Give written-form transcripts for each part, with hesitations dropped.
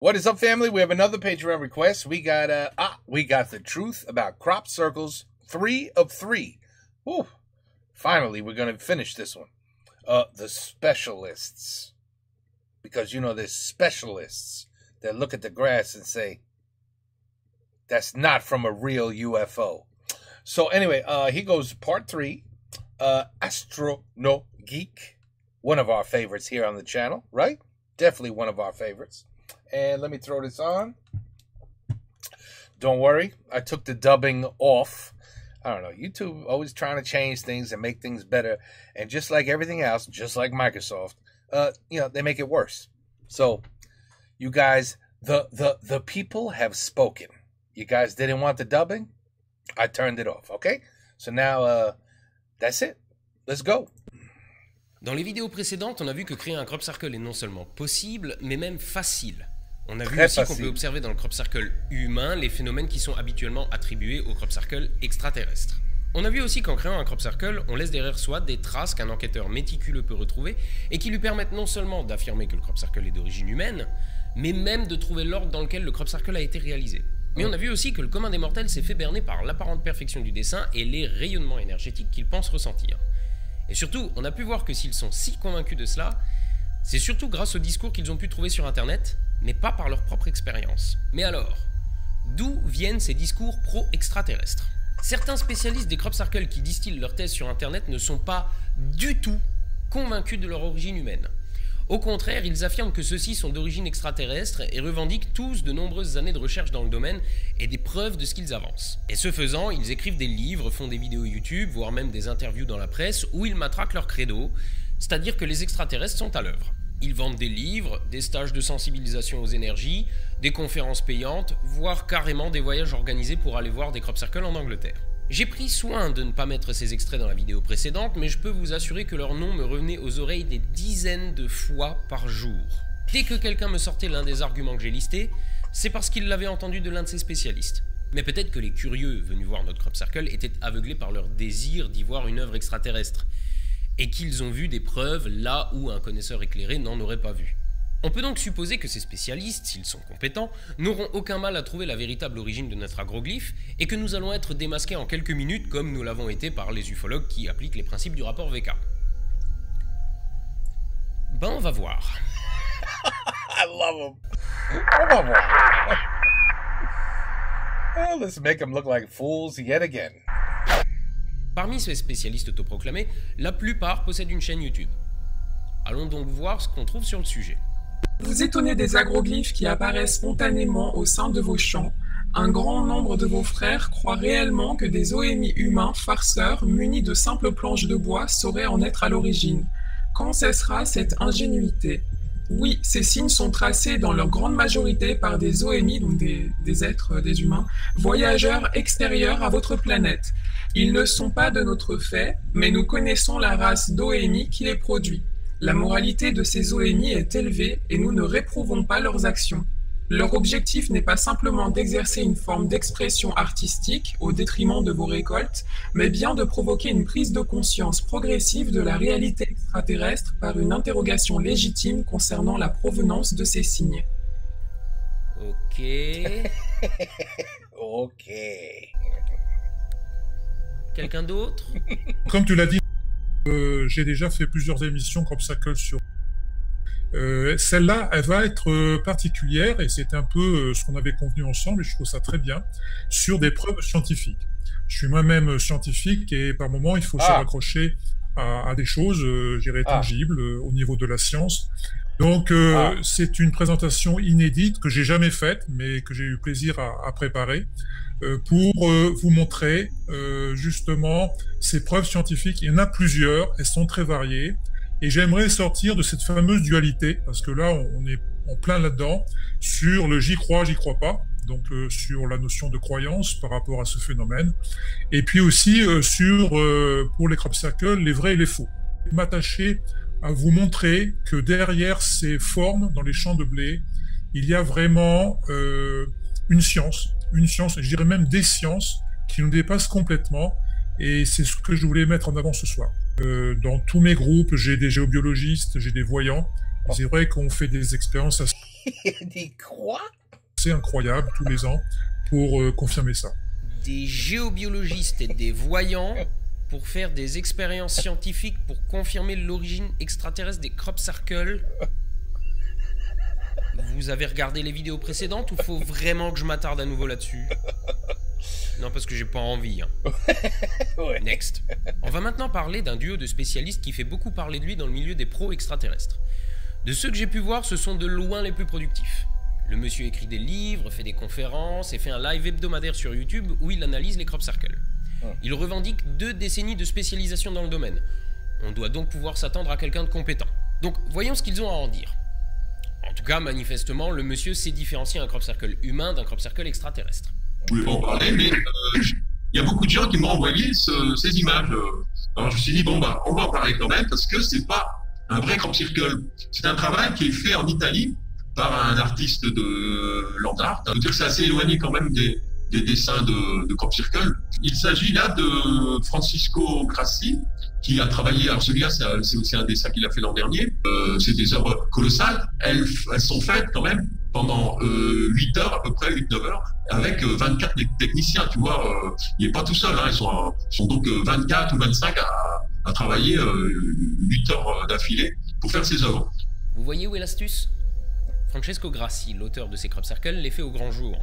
What is up, family? We have another Patreon request. We got the truth about crop circles 3 of 3. Whew. Finally, we're gonna finish this one. The specialists, because you know there's specialists that look at the grass and say that's not from a real UFO. So anyway, here goes part 3. Astrono Geek, one of our favorites here on the channel, right? Definitely one of our favorites. And let me throw this on. Don't worry, I took the dubbing off. I don't know, YouTube always trying to change things and make things better. And just like everything else, just like Microsoft, they make it worse. So, you guys, the people have spoken. You guys didn't want the dubbing? I turned it off, okay? So now, that's it. Let's go. Dans les vidéos précédentes, on a vu que créer un crop circle est non seulement possible, mais même facile. On a vu aussi qu'on peut observer dans le crop circle humain les phénomènes qui sont habituellement attribués au crop circle extraterrestre. On a vu aussi qu'en créant un crop circle, on laisse derrière soi des traces qu'un enquêteur méticuleux peut retrouver et qui lui permettent non seulement d'affirmer que le crop circle est d'origine humaine, mais même de trouver l'ordre dans lequel le crop circle a été réalisé. Mais on a vu aussi que le commun des mortels s'est fait berner par l'apparente perfection du dessin et les rayonnements énergétiques qu'ils pensent ressentir. Et surtout, on a pu voir que s'ils sont si convaincus de cela, c'est surtout grâce aux discours qu'ils ont pu trouver sur Internet, mais pas par leur propre expérience. Mais alors, d'où viennent ces discours pro-extraterrestres? Certains spécialistes des crop circles qui distillent leurs thèses sur Internet ne sont pas du tout convaincus de leur origine humaine. Au contraire, ils affirment que ceux-ci sont d'origine extraterrestre et revendiquent tous de nombreuses années de recherche dans le domaine et des preuves de ce qu'ils avancent. Et ce faisant, ils écrivent des livres, font des vidéos YouTube, voire même des interviews dans la presse où ils matraquent leur credo, c'est-à-dire que les extraterrestres sont à l'œuvre. Ils vendent des livres, des stages de sensibilisation aux énergies, des conférences payantes, voire carrément des voyages organisés pour aller voir des crop circles en Angleterre. J'ai pris soin de ne pas mettre ces extraits dans la vidéo précédente, mais je peux vous assurer que leur nom me revenait aux oreilles des dizaines de fois par jour. Dès que quelqu'un me sortait l'un des arguments que j'ai listés, c'est parce qu'il l'avait entendu de l'un de ses spécialistes. Mais peut-être que les curieux venus voir notre crop circle étaient aveuglés par leur désir d'y voir une œuvre extraterrestre, et qu'ils ont vu des preuves là où un connaisseur éclairé n'en aurait pas vu. On peut donc supposer que ces spécialistes, s'ils sont compétents, n'auront aucun mal à trouver la véritable origine de notre agroglyphe et que nous allons être démasqués en quelques minutes comme nous l'avons été par les ufologues qui appliquent les principes du rapport VK. Ben on va voir. I love him. On va voir. Well, let's make them look like fools yet again. Parmi ces spécialistes autoproclamés, la plupart possèdent une chaîne YouTube. Allons donc voir ce qu'on trouve sur le sujet. Vous étonnez des agroglyphes qui apparaissent spontanément au sein de vos champs. Un grand nombre de vos frères croient réellement que des OMI humains farceurs munis de simples planches de bois sauraient en être à l'origine. Quand cessera cette ingénuité? Oui, ces signes sont tracés dans leur grande majorité par des OMI, donc des êtres, des humains, voyageurs extérieurs à votre planète. Ils ne sont pas de notre fait, mais nous connaissons la race d'OMI qui les produit. La moralité de ces OMI est élevée et nous ne réprouvons pas leurs actions. Leur objectif n'est pas simplement d'exercer une forme d'expression artistique au détriment de vos récoltes, mais bien de provoquer une prise de conscience progressive de la réalité extraterrestre par une interrogation légitime concernant la provenance de ces signes. Ok. Ok. Quelqu'un d'autre? Comme tu l'as dit, j'ai déjà fait plusieurs émissions Crop Circle sur... Celle-là, elle va être particulière, et c'est un peu ce qu'on avait convenu ensemble, et je trouve ça très bien, sur des preuves scientifiques. Je suis moi-même scientifique, et par moments, il faut se raccrocher à des choses, je dirais, tangibles au niveau de la science. Donc, c'est une présentation inédite que j'ai jamais faite, mais que j'ai eu plaisir à préparer, pour vous montrer justement ces preuves scientifiques. Il y en a plusieurs, elles sont très variées, et j'aimerais sortir de cette fameuse dualité, parce que là on est en plein là-dedans, sur le j'y crois pas, donc sur la notion de croyance par rapport à ce phénomène, et puis aussi sur, pour les crop circles, les vrais et les faux. M'attacher à vous montrer que derrière ces formes dans les champs de blé, il y a vraiment une science, je dirais même des sciences qui nous dépassent complètement, et c'est ce que je voulais mettre en avant ce soir. Dans tous mes groupes, j'ai des géobiologistes, j'ai des voyants, C'est vrai qu'on fait des expériences Des quoi? assez incroyables tous les ans pour confirmer ça. Des géobiologistes et des voyants pour faire des expériences scientifiques pour confirmer l'origine extraterrestre des crop circles. Vous avez regardé les vidéos précédentes ou faut vraiment que je m'attarde à nouveau là-dessus? Non, parce que j'ai pas envie. Hein. Ouais. Next. On va maintenant parler d'un duo de spécialistes qui fait beaucoup parler de lui dans le milieu des pros extraterrestres. De ceux que j'ai pu voir, ce sont de loin les plus productifs. Le monsieur écrit des livres, fait des conférences et fait un live hebdomadaire sur YouTube où il analyse les crop circles. Il revendique 2 décennies de spécialisation dans le domaine. On doit donc pouvoir s'attendre à quelqu'un de compétent. Donc voyons ce qu'ils ont à en dire. En tout cas, manifestement, le monsieur sait différencier un crop circle humain d'un crop circle extraterrestre. Je ne voulais pas en parler, mais il y a beaucoup de gens qui m'ont envoyé ces images. Alors je me suis dit, bon, bah, on va en parler quand même, parce que c'est pas un vrai crop circle. C'est un travail qui est fait en Italie par un artiste de land art. Ça veut dire que c'est assez éloigné quand même des dessins de crop circle. Il s'agit là de Francisco Grassi, qui a travaillé, alors celui-là c'est aussi un dessin qu'il a fait l'an dernier, c'est des œuvres colossales, elles sont faites quand même pendant 8 heures, à peu près 8-9 heures, avec 24 techniciens, tu vois, il n'est pas tout seul, hein, ils sont donc 24 ou 25 à travailler 8 heures d'affilée pour faire ces œuvres. Vous voyez où est l'astuce? Francesco Grassi, l'auteur de ces crop circles, les fait au grand jour.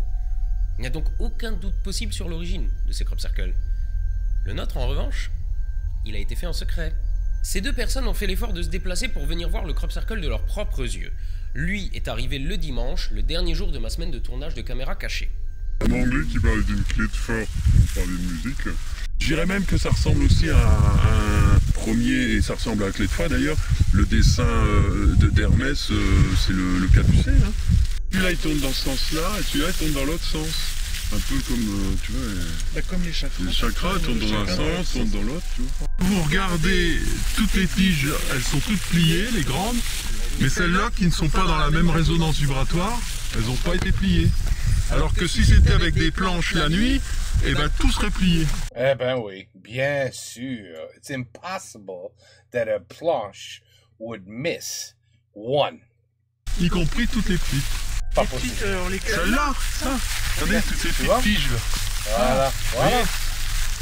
Il n'y a donc aucun doute possible sur l'origine de ces crop circles. Le nôtre, en revanche, il a été fait en secret. Ces 2 personnes ont fait l'effort de se déplacer pour venir voir le crop circle de leurs propres yeux. Lui est arrivé le dimanche, le dernier jour de ma semaine de tournage de caméra cachée. Un anglais qui parlait d'une clé de fa pour parler de musique. Je dirais même que ça ressemble aussi à un premier, et ça ressemble à la clé de fa d'ailleurs, le dessin d'Hermès, c'est le capucin. Hein. Celui-là il tourne dans ce sens-là, et celui-là il tourne dans l'autre sens. Un peu comme, tu vois, Comme les chakras. les chakras tournent dans un sens, tournent dans l'autre, tu vois. Vous regardez, toutes les tiges, elles sont toutes pliées, les grandes, mais celles-là qui ne sont pas dans la même résonance vibratoire, elles n'ont pas été pliées. Alors que si c'était avec des planches la nuit, eh ben tout serait plié. Eh ben oui, bien sûr. It's impossible that a planche would miss one. Y compris toutes les petites. Pas possible. Celle-là, ça. Regardez toutes ces petites tiges là. Voilà, voilà.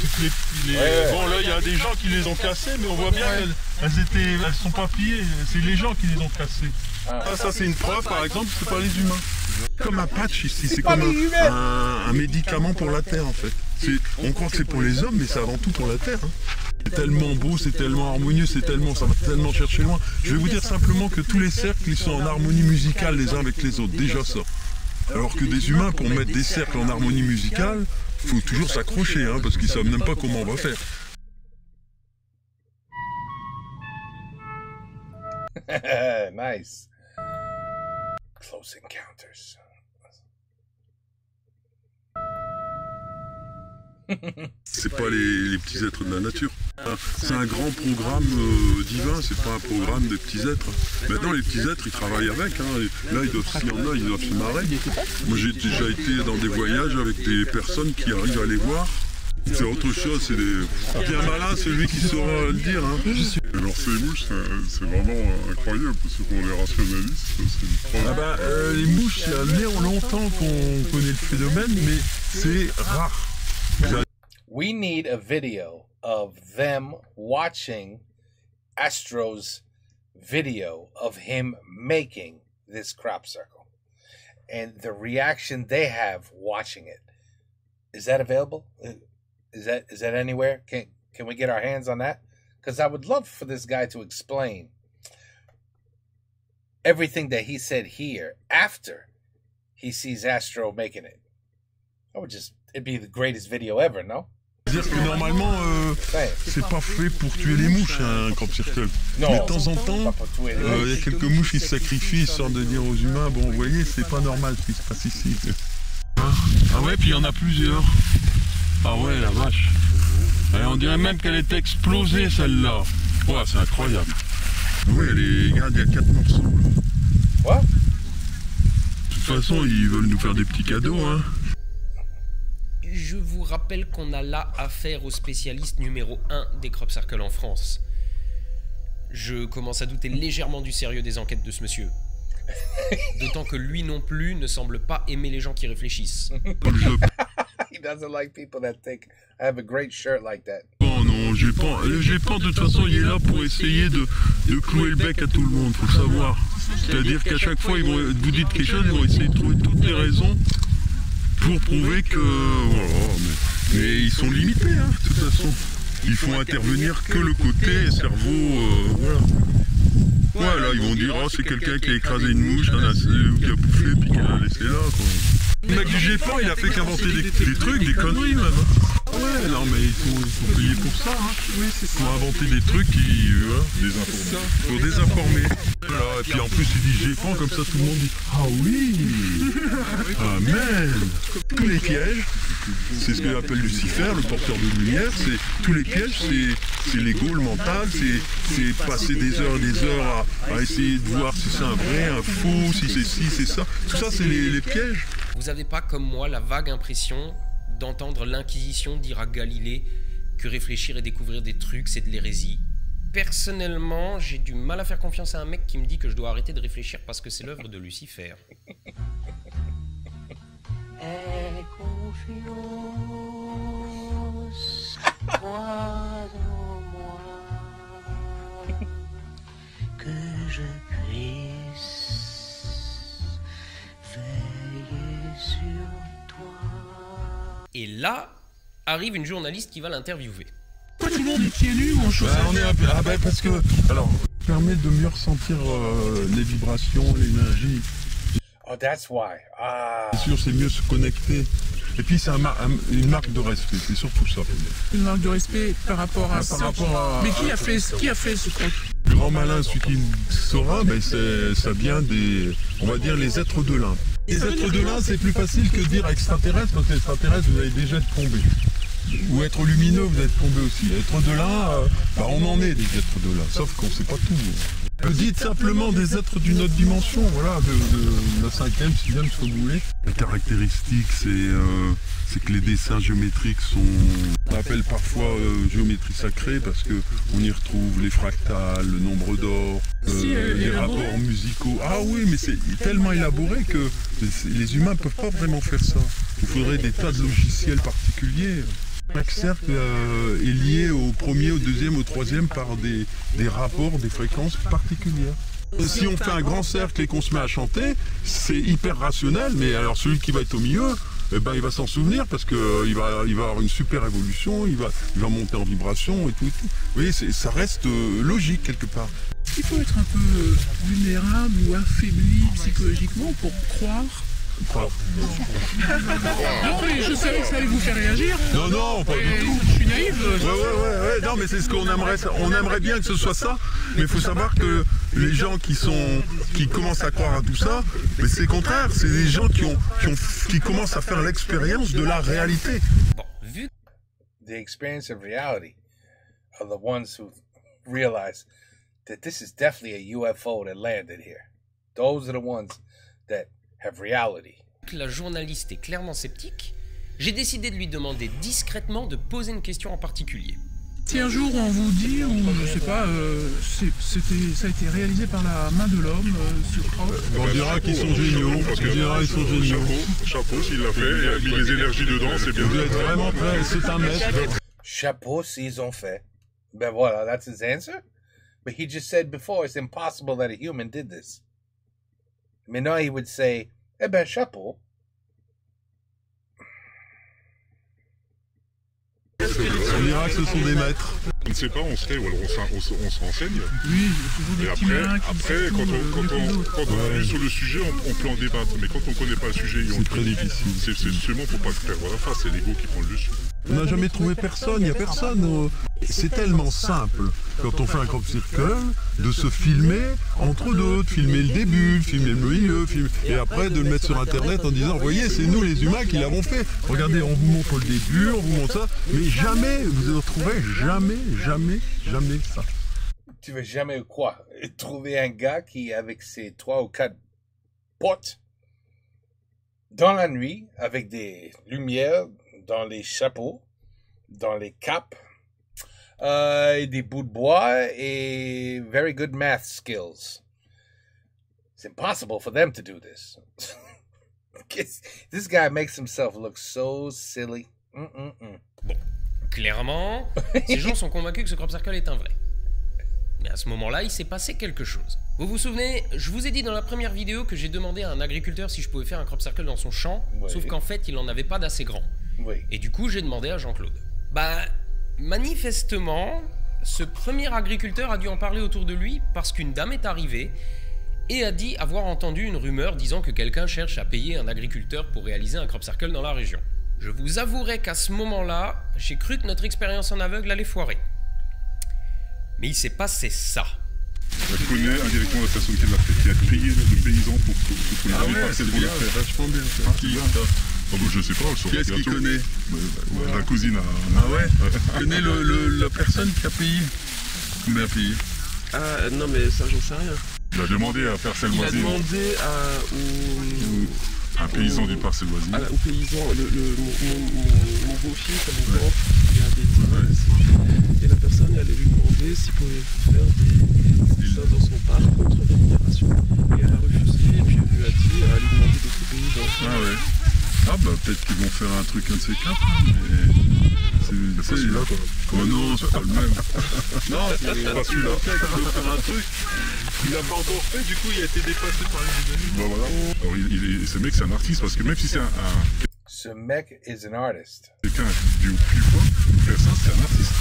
Toutes les... Ouais. Bon là il y a des gens qui les ont cassées, mais on voit bien qu'elles sont pas pliées. C'est les gens qui les ont cassées. Ah, ça c'est une preuve par exemple, c'est pas les humains. Comme un patch ici, c'est comme un médicament pour la terre en fait. On croit que c'est pour les hommes, mais c'est avant tout pour la terre. Hein. C'est tellement beau, c'est tellement harmonieux, ça va tellement chercher loin. Je vais vous dire simplement que tous les cercles ils sont en harmonie musicale les uns avec les autres, déjà ça. Alors que des humains, pour mettre des cercles en harmonie musicale, faut toujours s'accrocher, hein, parce qu'ils savent même pas comment on va faire. Nice. Close Encounters. C'est pas les petits êtres de la nature. C'est un grand programme divin, c'est pas un programme des petits êtres. Maintenant les petits êtres ils travaillent avec, hein. Là ils doivent se marrer. Moi j'ai déjà été dans des voyages avec des personnes qui arrivent à les voir. C'est autre chose, c'est des... Bien malin celui qui saura le dire. Hein. Alors ces mouches, c'est vraiment incroyable, parce que pour les rationalistes, c'est une preuve. Ah bah, les mouches, il y a longtemps qu'on connaît le phénomène, mais c'est rare. We need a video of them watching Astro's video of him making this crop circle and the reaction they have watching it. Is that available? Is that anywhere? Can we get our hands on that? Because I would love for this guy to explain everything that he said here after he sees Astro making it. It'd be the greatest video ever, no? C'est-à-dire que normalement, c'est pas fait pour tuer les mouches, un crop circle. Non, mais de temps en temps, il y a quelques mouches qui se sacrifient, histoire de dire aux humains, bon, vous voyez, c'est pas normal ce qui se passe ici. Ah ouais, puis il y en a plusieurs. Ah ouais, la vache. Et on dirait même qu'elle est explosée, celle-là. Ouais, c'est incroyable. Oui, regarde, il y a 4 morceaux. Quoi? De toute façon, ils veulent nous faire des petits cadeaux, hein. Je vous rappelle qu'on a là affaire au spécialiste numéro 1 des crop circles en France. Je commence à douter légèrement du sérieux des enquêtes de ce monsieur. D'autant que lui non plus ne semble pas aimer les gens qui réfléchissent. He doesn't like people that think. I have a great shirt like that. Oh non, j'ai pas de toute façon, il est là pour essayer de clouer le bec à tout le monde, faut le savoir. C'est-à-dire qu'à chaque fois, vous dites quelque chose, ils vont essayer de trouver toutes les raisons pour prouver que... Voilà, mais ils sont limités, hein, de toute façon. Ils font intervenir que le côté cerveau, voilà. Ouais, là, ils vont dire, oh, c'est quelqu'un qui a écrasé une mouche, qui a bouffé, puis qui l'a laissé là, quoi. Le mec du G-Pan, il a fait qu'inventer des trucs, des conneries, même. Ouais, non, mais ils sont payés pour ça, hein. Oui, c'est ça. Pour inventer des trucs qui... pour désinformer. Voilà, et puis en plus, il dit G-Pan, comme ça, tout le monde dit, ah oui. Ah, merde. Tous les pièges, c'est ce que appelle Lucifer, le porteur de lumière, tous les pièges, c'est l'ego, le mental, c'est passer des heures et des heures à essayer de voir si c'est un vrai, un faux, si c'est ci, c'est ça. Tout ça, c'est les pièges. Vous avez pas, comme moi, la vague impression d'entendre l'Inquisition dire à Galilée que réfléchir et découvrir des trucs, c'est de l'hérésie? Personnellement, j'ai du mal à faire confiance à un mec qui me dit que je dois arrêter de réfléchir parce que c'est l'œuvre de Lucifer. Aie confiance, crois en moi, que je puisse veiller sur toi. Et là, arrive une journaliste qui va l'interviewer. Pourquoi tout le monde est pieds nus ou en chaussettes? Parce que, alors, ça permet de mieux ressentir les vibrations, l'énergie. Oh, that's why. Ah. Bien sûr, c'est mieux se connecter. Et puis, c'est une marque de respect, c'est surtout ça. Une marque de respect par rapport à... Mais qui a fait ce truc? Le grand malin, celui qui saura, ben ça vient des, on va dire, les êtres de l'Inde. Les êtres de l'Inde, c'est plus facile que de dire extraterrestre, parce que extraterrestre, vous allez déjà être tombé. Ou être lumineux, vous êtes tombé aussi. Être de là, on en est des êtres de là, sauf qu'on ne sait pas tout. Dites simplement des êtres d'une autre dimension, voilà, de la 5e, 6e, ce que vous voulez. La caractéristique, c'est que les dessins géométriques on appelle parfois géométrie sacrée, parce qu'on y retrouve les fractales, le nombre d'or, les rapports musicaux. Ah oui, mais c'est tellement élaboré que les humains ne peuvent pas vraiment faire ça. Il faudrait des tas de logiciels particuliers. Chaque cercle est lié au premier, au deuxième, au troisième par des rapports, des fréquences particulières. Si on fait un grand cercle et qu'on se met à chanter, c'est hyper rationnel, mais alors celui qui va être au milieu, il va s'en souvenir parce qu'il va avoir une super évolution, il va monter en vibration et tout. Vous voyez, ça reste logique quelque part. Est-ce qu'il faut être un peu vulnérable ou affaibli psychologiquement pour croire? Quoi? Non, mais je savais que ça allait vous faire réagir. Non, pas du tout. Je suis naïf. Ouais. Non, mais c'est ce qu'on aimerait. On aimerait bien que ce soit ça. Mais il faut savoir que les gens qui commencent à croire à tout ça, mais c'est le contraire. C'est des gens qui commencent à faire l'expérience de la réalité. Bon, vu. The experience of reality are the ones who realize that this is definitely a UFO that landed here. Those are the ones that have reality. La journaliste est clairement sceptique. J'ai décidé de lui demander discrètement de poser une question en particulier. Si un jour on vous dit, ou je sais pas, ça a été réalisé par la main de l'homme, ce crop. On dira qu'ils sont géniaux, parce que ils sont géniaux. Chapeau s'il l'a fait, il a mis les énergies dedans, c'est bien. Vous êtes vraiment prêts, c'est un maître. Chapeau s'ils ont fait. Ben voilà, that's his answer. But he just said before it's impossible that a human did this. Mais now he would say, eh ben chapeau. On dira que ce sont des maîtres. On ne sait pas, on serait, ou alors on se renseigne. Oui, toujours des petits malins qui après, quand on est sur le sujet, on peut en débattre. Mais quand on ne connaît pas le sujet, c'est très difficile. C'est seulement pour pas le perdre la face, c'est l'ego qui prend le dessus. On n'a jamais trouvé personne, il n'y a personne. C'est tellement simple, quand on fait un crop circle, de se filmer entre deux, de filmer le début, de filmer le milieu, et après de le mettre sur Internet en disant, voyez, c'est nous les humains qui l'avons fait. Regardez, on vous montre le début, on vous montre ça, mais jamais, vous ne retrouverez jamais ça. Tu veux jamais quoi? Trouver un gars qui, avec ses 3 ou 4 potes, dans la nuit, avec des lumières, dans les chapeaux, dans les capes, des bouts de bois et very good math skills. It's impossible for them to do this. This guy makes himself look so silly. Bon, clairement, ces gens sont convaincus que ce crop circle est un vrai. Mais à ce moment-là, il s'est passé quelque chose. Vous vous souvenez, je vous ai dit dans la première vidéo que j'ai demandé à un agriculteur si je pouvais faire un crop circle dans son champ, sauf qu'en fait, il n'en avait pas d'assez grand. Et du coup, j'ai demandé à Jean-Claude. Bah, manifestement, ce premier agriculteur a dû en parler autour de lui parce qu'une dame est arrivée et a dit avoir entendu une rumeur disant que quelqu'un cherche à payer un agriculteur pour réaliser un crop circle dans la région. Je vous avouerai qu'à ce moment-là, j'ai cru que notre expérience en aveugle allait foirer. Mais il s'est passé ça. Je connais indirectement la station qui l'a fait, qui a payé le paysan pour les parcelles pour le faire. C'est vachement bien. C'est qui ça? Je sais pas, qui est-ce qu'il connaît? La cousine. Ah ouais? Tu connais la personne qui a payé? Combien a payé? Ah non mais ça j'en sais rien. Il a demandé à parcelle voisine. Il a demandé un paysan d'une parcelle voisine. Au paysan, mon beau-fils, mon grand, il a des terrains ici. Et la personne elle allait lui demander s'il pouvait faire des dessins dans son parc contre rémunération. Et elle a refusé et puis elle lui a dit à lui demander d'autres paysans. Ah ouais. Ah bah peut-être qu'ils vont faire un truc un de ces quatre, mais c'est pas celui-là quoi. Oh non, c'est pas le même. Non, c'est pas celui-là. Il veut faire un truc. Il l'a pas encore fait, du coup il a été dépassé par les ennemis. Bah voilà. Alors ce mec c'est un artiste parce que même si c'est Ce mec is an artist. Quelqu'un du plus quoi, faire ça c'est un artiste.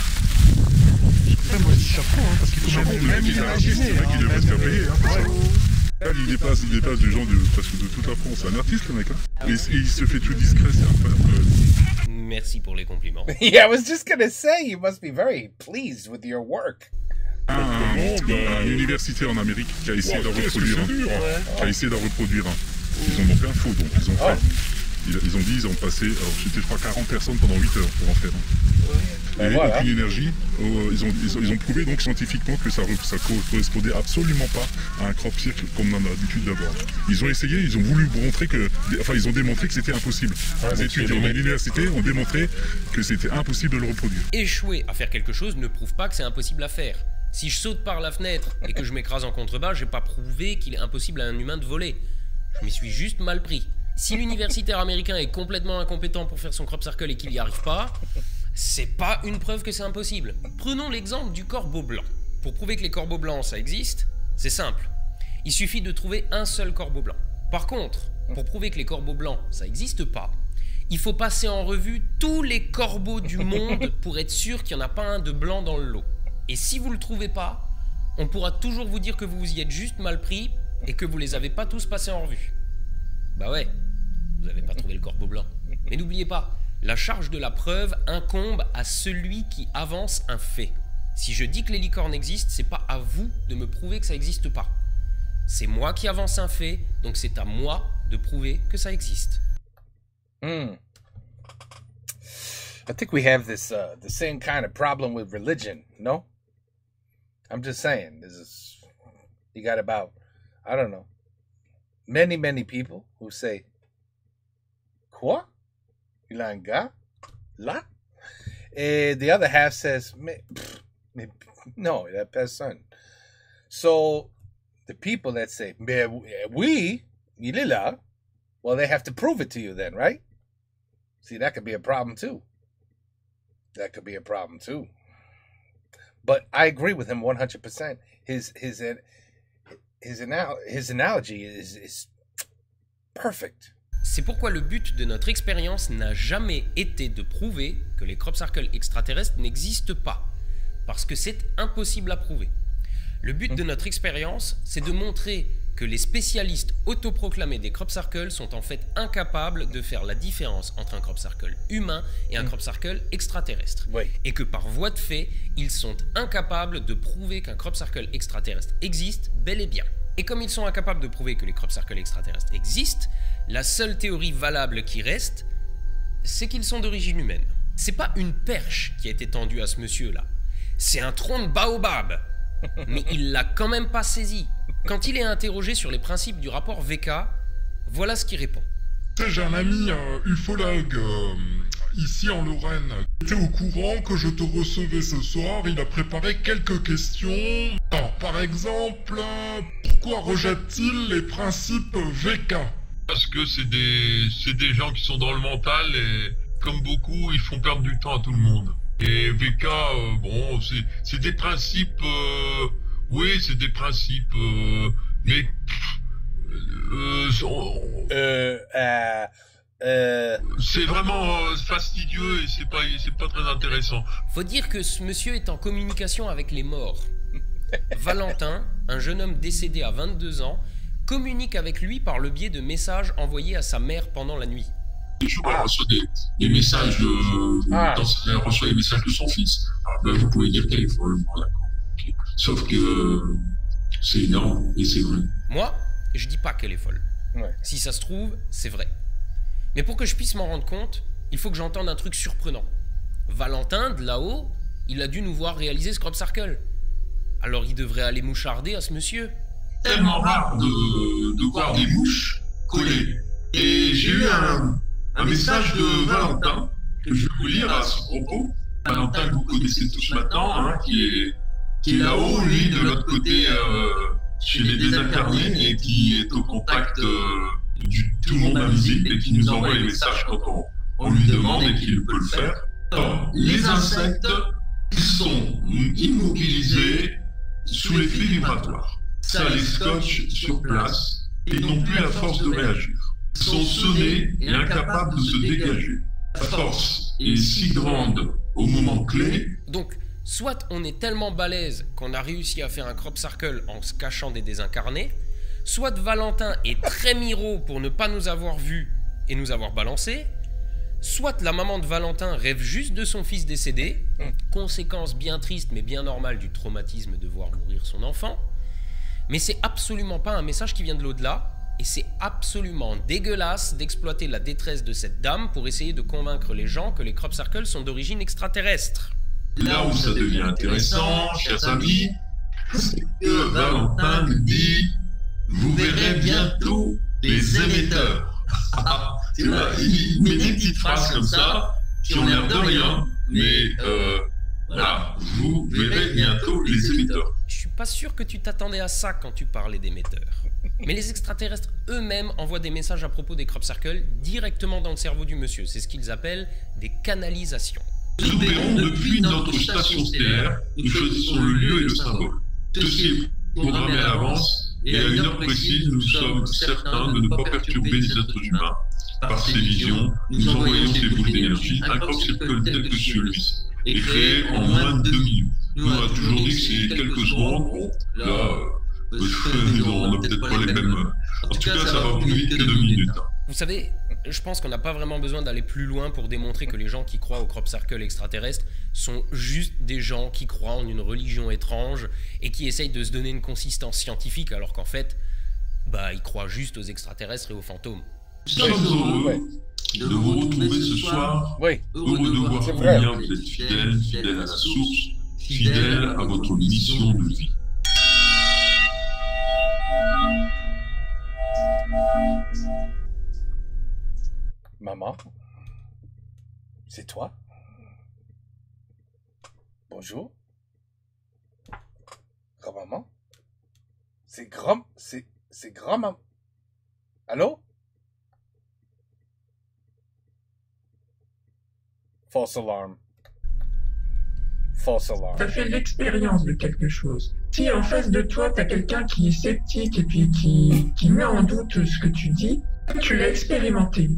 Moi je dis chapeau parce qu'il faut même imaginer. Le mec il devrait se faire payer pour ça. Il dépasse des gens presque de toute la France. C'est un artiste le mec. Hein. Et il se fait tout discret, c'est un peu... Merci pour les compliments. Yeah, I was just gonna say, you must be very pleased with your work. Un universitaire en Amérique qui a essayé d'en reproduire un. Ils en ont fait un faux, donc ils ont fait. Ils ont dit, ils ont passé, alors c'était je crois 40 personnes pendant 8 heures pour en faire un. Et aucune énergie, ils ont prouvé donc scientifiquement que ça correspondait absolument pas à un crop circle comme on a l'habitude d'avoir. Ils ont essayé, ils ont voulu montrer ils ont démontré que c'était impossible. Les études de l'université ont démontré que c'était impossible de le reproduire. Échouer à faire quelque chose ne prouve pas que c'est impossible à faire. Si je saute par la fenêtre et que je m'écrase en contrebas, j'ai pas prouvé qu'il est impossible à un humain de voler. Je m'y suis juste mal pris. Si l'universitaire américain est complètement incompétent pour faire son crop circle et qu'il n'y arrive pas, c'est pas une preuve que c'est impossible. Prenons l'exemple du corbeau blanc. Pour prouver que les corbeaux blancs ça existe, c'est simple. Il suffit de trouver un seul corbeau blanc. Par contre, pour prouver que les corbeaux blancs ça n'existe pas, il faut passer en revue tous les corbeaux du monde pour être sûr qu'il n'y en a pas un de blanc dans le lot. Et si vous le trouvez pas, on pourra toujours vous dire que vous vous y êtes juste mal pris et que vous les avez pas tous passés en revue. Bah ouais, vous n'avez pas trouvé le corbeau blanc. Mais n'oubliez pas, la charge de la preuve incombe à celui qui avance un fait. Si je dis que les licornes existent, c'est pas à vous de me prouver que ça n'existe pas. C'est moi qui avance un fait, donc c'est à moi de prouver que ça existe. I think we have this the same kind of problem with religion, no? I'm just saying, you got about, I don't know, many people who say, quoi? Il a un gars? Là? And the other half says, no, il a personne. So, the people that say, oui, il est là, well, they have to prove it to you then, right? See, that could be a problem too. But I agree with him 100%. His analogy is perfect. C'est pourquoi le but de notre expérience n'a jamais été de prouver que les crop circles extraterrestres n'existent pas, parce que c'est impossible à prouver. Le but de notre expérience, c'est de montrer que les spécialistes autoproclamés des crop circles sont en fait incapables de faire la différence entre un crop circle humain et un crop circle extraterrestre. Oui. Et que par voie de fait, ils sont incapables de prouver qu'un crop circle extraterrestre existe bel et bien. Et comme ils sont incapables de prouver que les crop circles extraterrestres existent, la seule théorie valable qui reste, c'est qu'ils sont d'origine humaine. C'est pas une perche qui a été tendue à ce monsieur-là, c'est un tronc de baobab. Mais il l'a quand même pas saisi. Quand il est interrogé sur les principes du rapport VK, voilà ce qu'il répond. J'ai un ami ufologue ici en Lorraine. Tu es au courant que je te recevais ce soir, il a préparé quelques questions. Alors, par exemple, pourquoi rejette-t-il les principes VK? Parce que c'est des gens qui sont dans le mental et, comme beaucoup, ils font perdre du temps à tout le monde. Et VK, bon, c'est des principes... oui, c'est des principes... mais... c'est vraiment fastidieux et c'est pas très intéressant. Faut dire que ce monsieur est en communication avec les morts. Valentin, un jeune homme décédé à 22 ans, communique avec lui par le biais de messages envoyés à sa mère pendant la nuit. Elle reçoit des messages elle reçoit les messages de son fils. Alors, vous pouvez dire qu'elle est folle. Voilà. Okay. Sauf que c'est énorme et c'est vrai. Moi, je dis pas qu'elle est folle. Ouais. Si ça se trouve, c'est vrai. Mais pour que je puisse m'en rendre compte, il faut que j'entende un truc surprenant. Valentin, de là-haut, il a dû nous voir réaliser ce crop circle. Alors il devrait aller moucharder à ce monsieur. Tellement rare de voir des mouches collées. Et j'ai eu un message de Valentin, que je vais vous lire à ce propos. Valentin, que vous connaissez tous maintenant, hein, qui est là-haut, lui, de l'autre côté, chez les désincarnés, et qui est au contact du tout le monde invisible, et qui nous envoie les messages quand on lui demande et qu'il peut le faire. Alors, les insectes, ils sont immobilisés sous l'effet vibratoire. Ça les scotche sur place et n'ont plus la force de réagir. Ils sont sonnés et incapables de se dégager. La force est si grande au moment clé. Donc, soit on est tellement balèze qu'on a réussi à faire un crop circle en se cachant des désincarnés, soit Valentin est très miro pour ne pas nous avoir vus et nous avoir balancés, soit la maman de Valentin rêve juste de son fils décédé, conséquence bien triste mais bien normale du traumatisme de voir mourir son enfant, mais c'est absolument pas un message qui vient de l'au-delà, et c'est absolument dégueulasse d'exploiter la détresse de cette dame pour essayer de convaincre les gens que les crop circles sont d'origine extraterrestre. Là où ça devient intéressant, chers amis, c'est que Valentin nous dit « Vous verrez bientôt les émetteurs ». Tu vois, il met des petites phrases comme ça, qui ont l'air de rien, mais voilà, vous verrez bientôt les émetteurs. Je suis pas sûr que tu t'attendais à ça quand tu parlais d'émetteurs. Mais les extraterrestres eux-mêmes envoient des messages à propos des crop circles directement dans le cerveau du monsieur. C'est ce qu'ils appellent des canalisations. Nous opérons depuis notre station stellaire, nous choisissons le lieu et le symbole. Ceci est programmé à l'avance, et à une heure précise, nous sommes certains de ne pas perturber les êtres humains. Par ces visions, nous envoyons ces boules d'énergie, un crop circle tel que celui-ci, est créé en moins de 2 minutes. Nous, on a toujours dit que c'est quelques secondes. Bon, là, on n'a peut-être pas les mêmes. En tout cas, ça va plus vite que 2 minutes. Vous savez, je pense qu'on n'a pas vraiment besoin d'aller plus loin pour démontrer que les gens qui croient au crop circle extraterrestre sont juste des gens qui croient en une religion étrange et qui essayent de se donner une consistance scientifique alors qu'en fait, ils croient juste aux extraterrestres et aux fantômes. Nous sommes heureux de vous retrouver ce soir. Heureux de voir combien vous êtes fidèles à la source, fidèles à votre mission de vie. Maman, c'est toi? Bonjour? Grand-maman? C'est grand-maman. Allô? False alarm. False alarm. T'as fait l'expérience de quelque chose. Si en face de toi, t'as quelqu'un qui est sceptique et puis qui met en doute ce que tu dis, tu l'as expérimenté.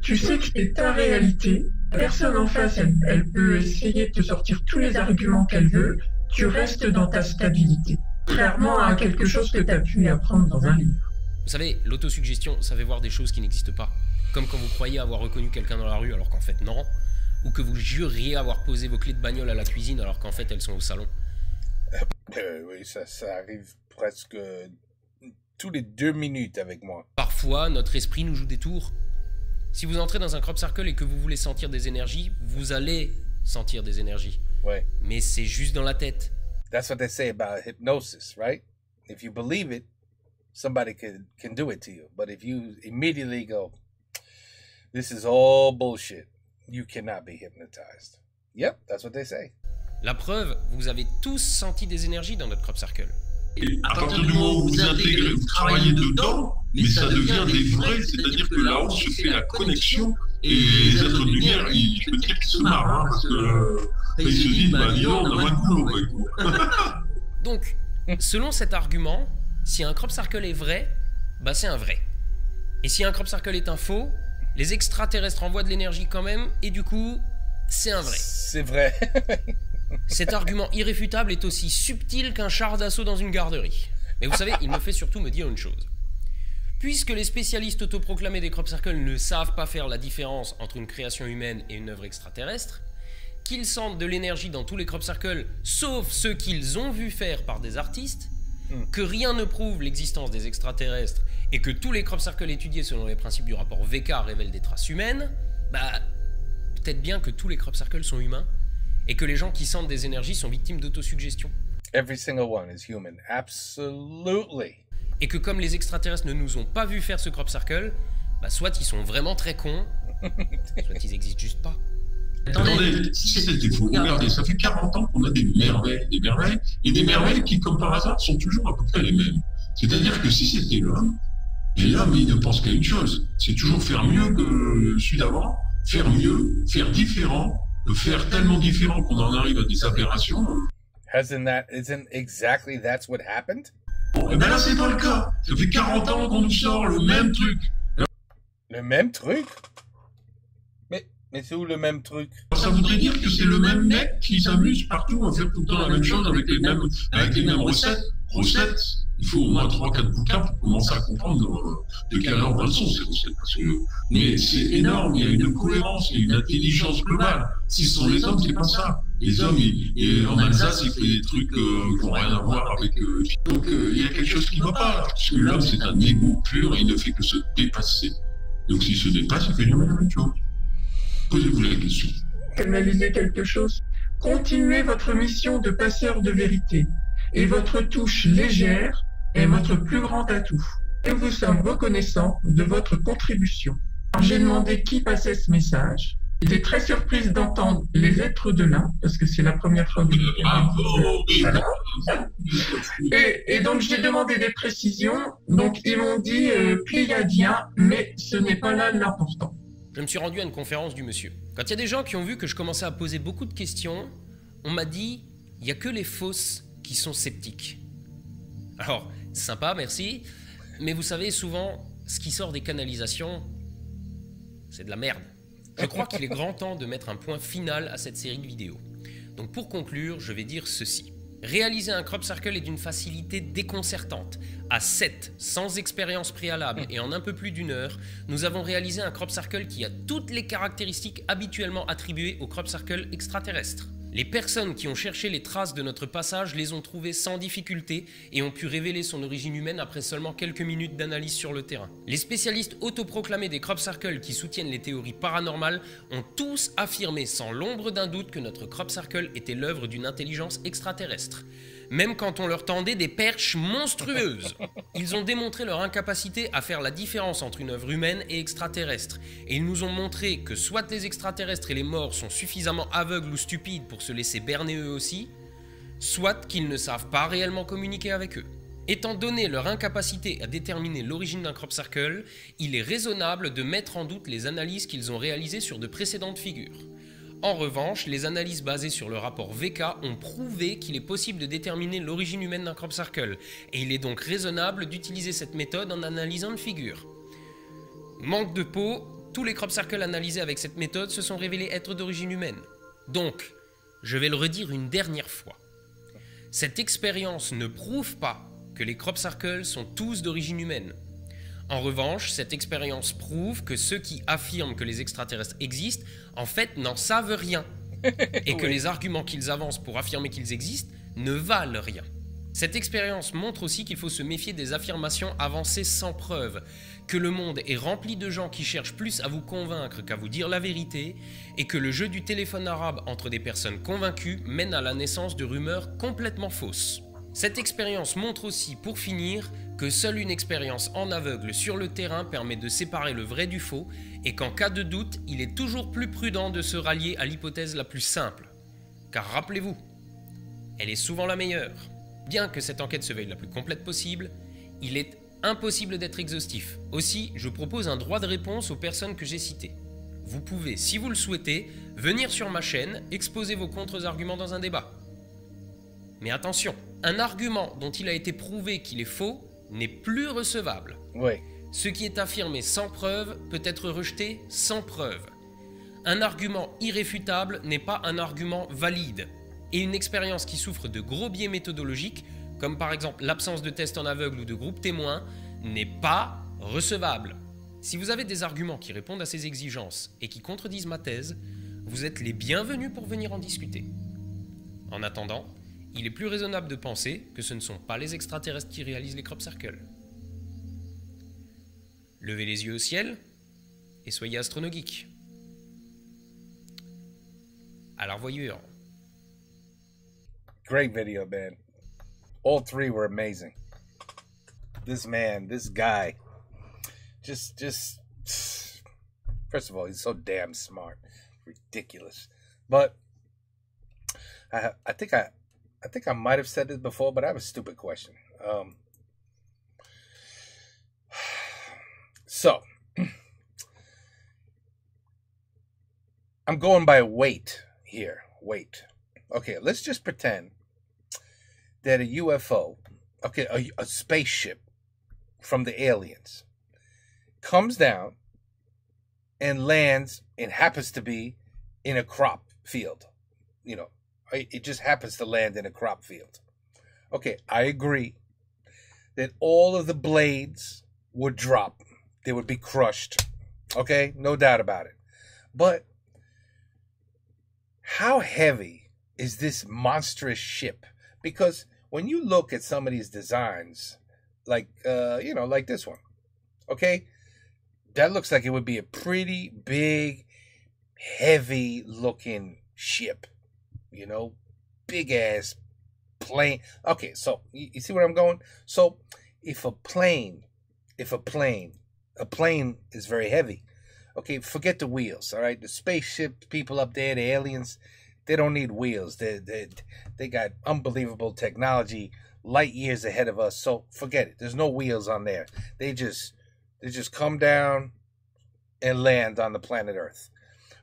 Tu sais que c'est ta réalité. Personne en face, elle peut essayer de te sortir tous les arguments qu'elle veut. Tu restes dans ta stabilité. Contrairement à quelque chose que t'as pu apprendre dans un livre. Vous savez, l'autosuggestion, ça fait voir des choses qui n'existent pas. Comme quand vous croyez avoir reconnu quelqu'un dans la rue alors qu'en fait non. Ou que vous juriez avoir posé vos clés de bagnole à la cuisine alors qu'en fait elles sont au salon. Oui, ça arrive presque tous les 2 minutes avec moi. Parfois, notre esprit nous joue des tours. Si vous entrez dans un crop circle et que vous voulez sentir des énergies, vous allez sentir des énergies. Ouais. Mais c'est juste dans la tête. That's what they say about hypnosis, right? If you believe it, somebody can do it to you. But if you immediately go, this is all bullshit, You cannot be hypnotized. Yep, that's what they say. La preuve, vous avez tous senti des énergies dans notre crop circle. Et à partir du moment où vous intégrez, vous travaillez dedans, mais ça devient des vrais, c'est-à-dire que là-haut se fait la connexion et les êtres de lumière, je peux dire qu'ils se marrent, hein, parce que ils se disent, bah dis donc, on a moins de boulot avec vous. Donc, selon cet argument, si un crop circle est vrai, bah c'est un vrai. Et si un crop circle est un faux, les extraterrestres envoient de l'énergie quand même, et du coup, c'est un vrai. C'est vrai. Cet argument irréfutable est aussi subtil qu'un char d'assaut dans une garderie. Mais vous savez, il me fait surtout me dire une chose. Puisque les spécialistes autoproclamés des crop circles ne savent pas faire la différence entre une création humaine et une œuvre extraterrestre, qu'ils sentent de l'énergie dans tous les crop circles, sauf ceux qu'ils ont vu faire par des artistes, que rien ne prouve l'existence des extraterrestres et que tous les crop circles étudiés selon les principes du rapport VK révèlent des traces humaines, bah peut-être bien que tous les crop circles sont humains et que les gens qui sentent des énergies sont victimes d'autosuggestion. Every single one is human, absolutely. Et que comme les extraterrestres ne nous ont pas vu faire ce crop circle, bah soit ils sont vraiment très cons, soit ils existent juste pas. Attendez, si c'était faux, regardez, ça fait 40 ans qu'on a des merveilles, et des merveilles qui, comme par hasard, sont toujours à peu près les mêmes. C'est-à-dire que si c'était l'homme, et l'homme, il ne pense qu'à une chose, c'est toujours faire mieux que celui d'avant, faire mieux, faire différent, faire tellement différent qu'on en arrive à des aberrations. Isn't exactly that's what happened? Bon, et ben là, c'est pas le cas. Ça fait 40 ans qu'on nous sort le même truc. Le même truc? Mais c'est où le même truc? Ça voudrait dire que c'est le même mec qui s'amuse partout à faire tout le temps la même chose avec les mêmes recettes. Il faut au moins 3-4 bouquins pour commencer à comprendre de quelle ordre elles sont ces recettes. Mais c'est énorme, il y a une cohérence, il y a une intelligence globale. Si ce sont les hommes, c'est pas ça. Les hommes, en Alsace, ils font des trucs qui n'ont rien à voir avec... Donc il y a quelque chose qui ne va pas. Parce que l'homme, c'est un égo pur et il ne fait que se dépasser. Donc s'il se dépasse, il fait jamais la même chose. Posez-vous la question. Canalisez quelque chose. Continuez votre mission de passeur de vérité. Et votre touche légère est votre plus grand atout. Nous vous sommes reconnaissants de votre contribution. J'ai demandé qui passait ce message. J'étais très surprise d'entendre les êtres de là, parce que c'est la première fois que et donc j'ai demandé des précisions. Donc ils m'ont dit pléiadien, mais ce n'est pas là l'important. Je me suis rendu à une conférence du monsieur. Quand il y a des gens qui ont vu que je commençais à poser beaucoup de questions, on m'a dit « il n'y a que les fausses qui sont sceptiques ». Alors, sympa, merci, mais vous savez, souvent, ce qui sort des canalisations, c'est de la merde. Je crois qu'il est grand temps de mettre un point final à cette série de vidéos. Donc pour conclure, je vais dire ceci. Réaliser un crop circle est d'une facilité déconcertante. À 7, sans expérience préalable et en un peu plus d'une heure, nous avons réalisé un crop circle qui a toutes les caractéristiques habituellement attribuées au crop circle extraterrestre. Les personnes qui ont cherché les traces de notre passage les ont trouvées sans difficulté et ont pu révéler son origine humaine après seulement quelques minutes d'analyse sur le terrain. Les spécialistes autoproclamés des crop circles qui soutiennent les théories paranormales ont tous affirmé sans l'ombre d'un doute que notre crop circle était l'œuvre d'une intelligence extraterrestre. Même quand on leur tendait des perches monstrueuses. Ils ont démontré leur incapacité à faire la différence entre une œuvre humaine et extraterrestre. Et ils nous ont montré que soit les extraterrestres et les morts sont suffisamment aveugles ou stupides pour se laisser berner eux aussi, soit qu'ils ne savent pas réellement communiquer avec eux. Étant donné leur incapacité à déterminer l'origine d'un crop circle, il est raisonnable de mettre en doute les analyses qu'ils ont réalisées sur de précédentes figures. En revanche, les analyses basées sur le rapport VK ont prouvé qu'il est possible de déterminer l'origine humaine d'un crop circle, et il est donc raisonnable d'utiliser cette méthode en analysant une figure. Manque de peau, tous les crop circles analysés avec cette méthode se sont révélés être d'origine humaine. Donc, je vais le redire une dernière fois. Cette expérience ne prouve pas que les crop circles sont tous d'origine humaine. En revanche, cette expérience prouve que ceux qui affirment que les extraterrestres existent, en fait, n'en savent rien. Et que les arguments qu'ils avancent pour affirmer qu'ils existent ne valent rien. Cette expérience montre aussi qu'il faut se méfier des affirmations avancées sans preuve, que le monde est rempli de gens qui cherchent plus à vous convaincre qu'à vous dire la vérité, et que le jeu du téléphone arabe entre des personnes convaincues mène à la naissance de rumeurs complètement fausses. Cette expérience montre aussi, pour finir, que seule une expérience en aveugle sur le terrain permet de séparer le vrai du faux et qu'en cas de doute, il est toujours plus prudent de se rallier à l'hypothèse la plus simple. Car rappelez-vous, elle est souvent la meilleure. Bien que cette enquête se veuille la plus complète possible, il est impossible d'être exhaustif. Aussi, je propose un droit de réponse aux personnes que j'ai citées. Vous pouvez, si vous le souhaitez, venir sur ma chaîne, exposer vos contre-arguments dans un débat. Mais attention, un argument dont il a été prouvé qu'il est faux n'est plus recevable. Oui. Ce qui est affirmé sans preuve peut être rejeté sans preuve. Un argument irréfutable n'est pas un argument valide. Et une expérience qui souffre de gros biais méthodologiques, comme par exemple l'absence de test en aveugle ou de groupe témoin, n'est pas recevable. Si vous avez des arguments qui répondent à ces exigences et qui contredisent ma thèse, vous êtes les bienvenus pour venir en discuter. En attendant, il est plus raisonnable de penser que ce ne sont pas les extraterrestres qui réalisent les crop circles. Levez les yeux au ciel et soyez astronogeeks. À la revoyure. Great video, man. All three were amazing. This man, this guy, just first of all, he's so damn smart, ridiculous. But I think I might have said this before, but I have a stupid question. So I'm going by weight here. Weight. Okay, let's just pretend that a UFO, okay, a spaceship from the aliens comes down and lands and happens to be in a crop field. You know, it just happens to land in a crop field. Okay, I agree that all of the blades would drop. They would be crushed. Okay, no doubt about it. But how heavy is this monstrous ship? Because when you look at some of these designs, like, like this one, okay, that looks like it would be a pretty big, heavy looking ship, big ass plane. Okay, so you see where I'm going? So a plane is very heavy. Okay, forget the wheels, all right? The spaceship people up there, the aliens, they don't need wheels. They got unbelievable technology, light years ahead of us. So forget it. There's no wheels on there. They just come down and land on the planet Earth.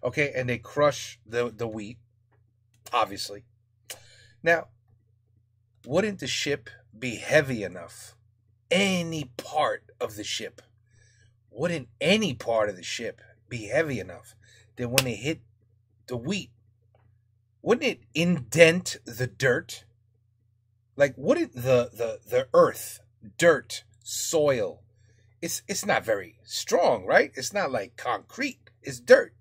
Okay, and they crush the wheat, obviously. Now, wouldn't the ship be heavy enough? Any part of the ship. Wouldn't any part of the ship be heavy enough that when it hit the wheat, wouldn't it indent the dirt? Like, wouldn't the earth, dirt, soil, it's not very strong, right? It's not like concrete. It's dirt.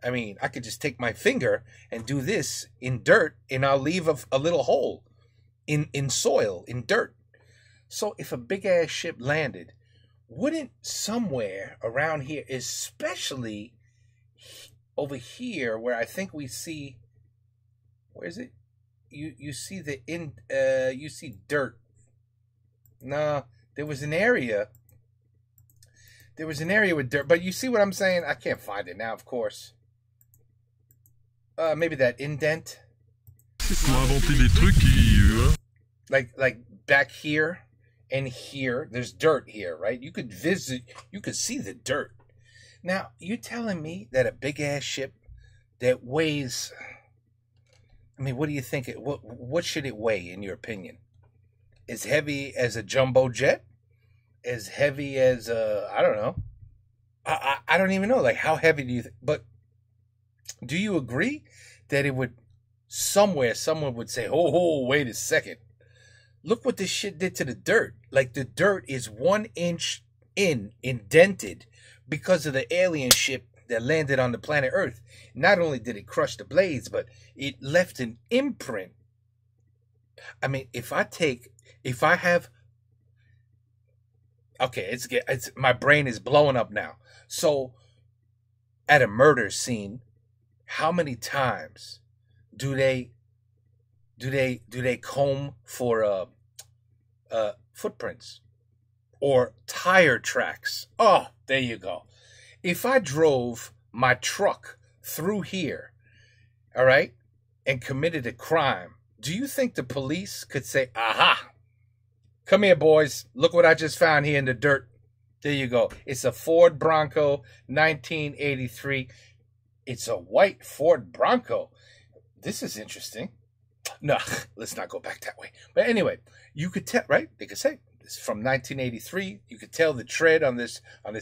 I mean, I could just take my finger and do this in dirt, and I'll leave a little hole in soil, in dirt. So if a big-ass ship landed, wouldn't somewhere around here, especially over here where I think we see, where is it? You see you see dirt. No, there was an area with dirt, but you see what I'm saying? I can't find it now, of course. Maybe that indent. Like back here and here, there's dirt here, right? You could see the dirt. Now, you're telling me that a big ass ship that weighs, I mean, what do you think? What should it weigh, in your opinion? As heavy as a jumbo jet? As heavy as, I don't know. I don't even know. Like, how heavy do you think? But do you agree that it would, somewhere, someone would say, oh, wait a second. Look what this shit did to the dirt. Like, the dirt is 1 inch indented because of the alien ship that landed on the planet Earth. Not only did it crush the blades, but it left an imprint. I mean, it's my brain is blowing up now. So, at a murder scene, how many times do they comb for footprints? or tire tracks. Oh, there you go. If I drove my truck through here, all right, and committed a crime, do you think the police could say, aha, come here, boys, look what I just found here in the dirt? There you go. It's a Ford Bronco, 1983. It's a white Ford Bronco. This is interesting. No, let's not go back that way. But anyway, you could tell, right? They could say it's from 1983. You could tell the tread on this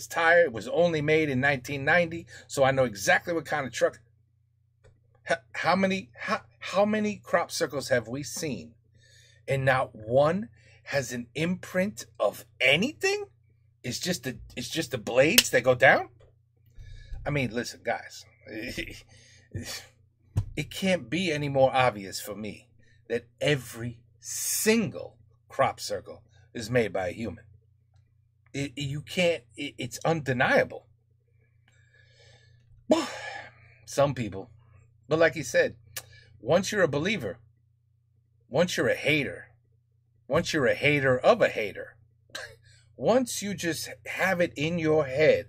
tire. It was only made in 1990, so I know exactly what kind of truck. How many crop circles have we seen, and not one has an imprint of anything? It's just the blades that go down. I mean, listen, guys, it can't be any more obvious for me that every single crop circle is made by a human. You can't. It's undeniable. Some people. But like he said, once you're a believer, once you're a hater, once you're a hater of a hater, once you just have it in your head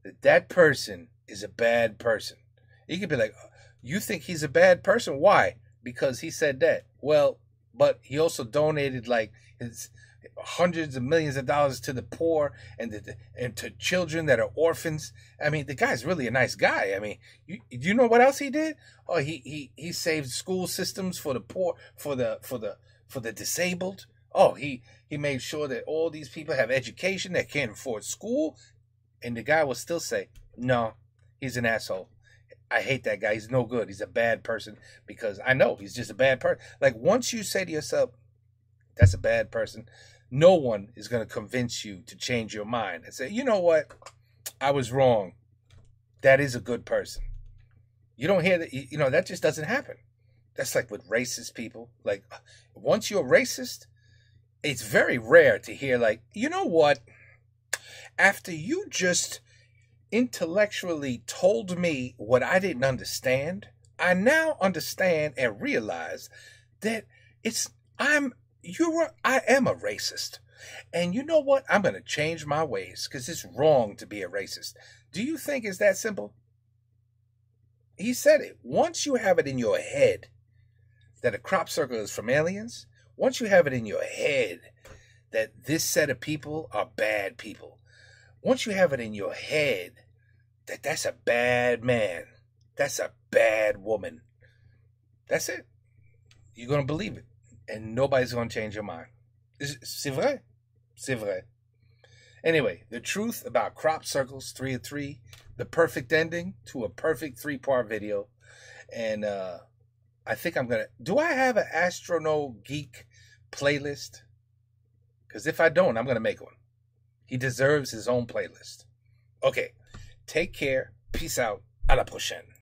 that that person is a bad person, you could be like, you think he's a bad person? Why? Because he said that. Well, but he also donated like his hundreds of millions of dollars to the poor and to children that are orphans. I mean, the guy's really a nice guy. I mean, you know what else he did? Oh, he saved school systems for the poor, for the disabled. Oh, he made sure that all these people have education that can't afford school. And the guy will still say, no, he's an asshole. I hate that guy. He's no good. He's a bad person, because I know he's just a bad person. Like, once you say to yourself, that's a bad person, no one is going to convince you to change your mind and say, you know what? I was wrong. That is a good person. You don't hear that. You know, that just doesn't happen. That's like with racist people. Like, once you're racist, it's very rare to hear like, you know what? After you just intellectually told me what I didn't understand, I now understand and realize that I am a racist. And you know what? I'm going to change my ways because it's wrong to be a racist. Do you think it's that simple? He said it. Once you have it in your head that a crop circle is from aliens, once you have it in your head that this set of people are bad people, once you have it in your head that that's a bad man, that's a bad woman, that's it. You're going to believe it. And nobody's going to change your mind. C'est vrai. C'est vrai. Anyway, the truth about crop circles 3 of 3, the perfect ending to a perfect 3-part video. And I think I'm going to... Do I have an Astrono Geek playlist? Because if I don't, I'm going to make one. He deserves his own playlist. Okay. Take care. Peace out. À la prochaine.